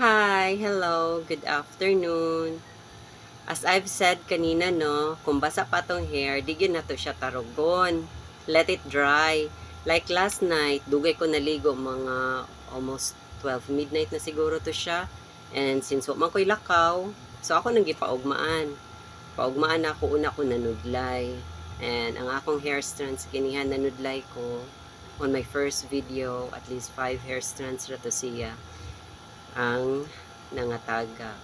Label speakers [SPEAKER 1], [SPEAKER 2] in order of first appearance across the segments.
[SPEAKER 1] Hi, hello, good afternoon. As I've said kanina, no, kung basa pa tong hair, di yun na to siya tarugon. Let it dry. Like last night, dugay ko naligo mga almost 12 midnight na siguro to siya. And since man ko'y lakaw, so ako nang gipaugmaan. Paugmaan ako, una ko nanudlay. And ang akong hair strands, kinihan nanudlay ko on my first video, at least 5 hair strands ra to siya ang nangataga.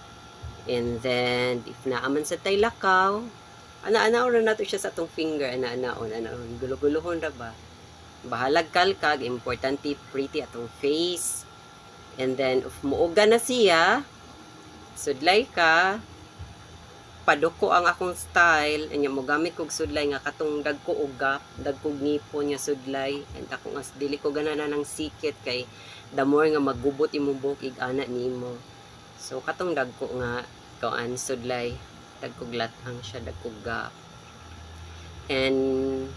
[SPEAKER 1] And then, if naaman sa tay lakaw, ana-anaon na nato siya sa atong finger, ana-anaon, gulo-guluhon ra ba? Bahalag kalkag, importante pretty atong face. And then, if muuga na siya, sudlay ka, padoko ang akong style, anya mo gamit kog sudlay nga katong dagko ugap, dagko ngipon nga sudlay, and ako nga dili ko ganana ng sikit kay the more nga magubot imong buhok ig-ana nimo. So katong dagko nga kuan sudlay, dagko glatang siya, dagko gap. And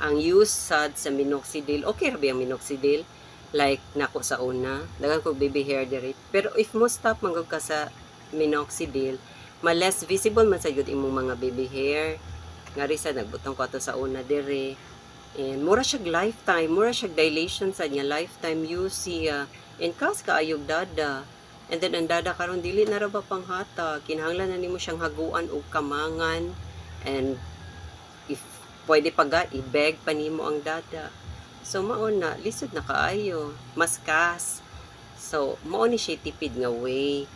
[SPEAKER 1] ang use sad sa minoxidil, okay ra ba ang minoxidil? Like nako sa una, dagan ko baby hair diri. Pero if mo stop manggod ka sa minoxidil, less visible man sa gyud imong mga baby hair. Ngari sa nagbutang ko ato sa una diri. And mura siya lifetime, mura siya dilation sa niya lifetime use siya. And kas kaayog dada. And then ang dada karon dili na ra ba panghata, kinahanglan na nimo siyang haguan og kamangan. And if pwede paga i-beg pa nimo ang dada. So mao na lisod na kaayo, mas kas. So mao ni siya tipid nga way.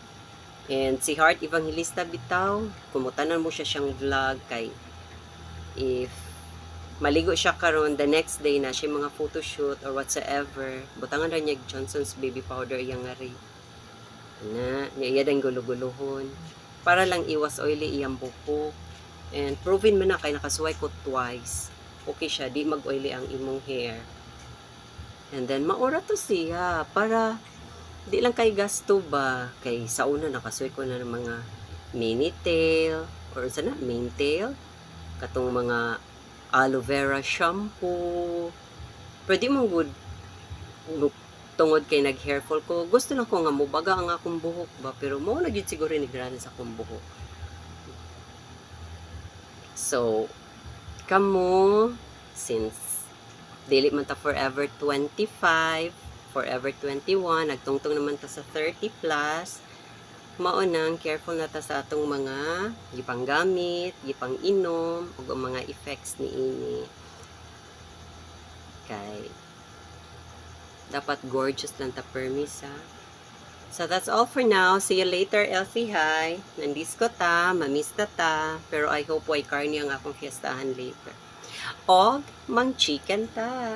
[SPEAKER 1] And si Heart Evangelista bitaw, kumutanan mo siya siyang vlog kay if maligo siya karon the next day na siya mga photoshoot or whatsoever, butangan ra niya Johnson's baby powder iyang ngari. Na, niya dang gulo-guluhon para lang iwas oily iyang buhok. And proven man na kay nakasuway ko twice. Okay siya, di mag-oily ang imong hair. And then maura to siya para di lang kay gasto ba kay sa una nakasuy ko na ng mga mini tail or sana main tail katong mga aloe vera shampoo pwede mong good tungod kay nag hair fall ko gusto lang ko nga mubaga ang akong buhok ba pero mo na gyud siguro ni grana sa akong buhok. So kamo since dili man ta forever 25, forever 21, nagtungtong naman ta sa 30 plus, maunang careful na ta sa atong mga gipang gamit, gipang inom, ug ang mga effects ni ini. Kay dapat gorgeous lang ta permis ha. So that's all for now. See you later, Elfie. Hi. Nandisco ta, mamiss ta ta, pero I hope way karni ang akong fiestahan later. Og mang chicken ta.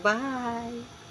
[SPEAKER 1] Bye.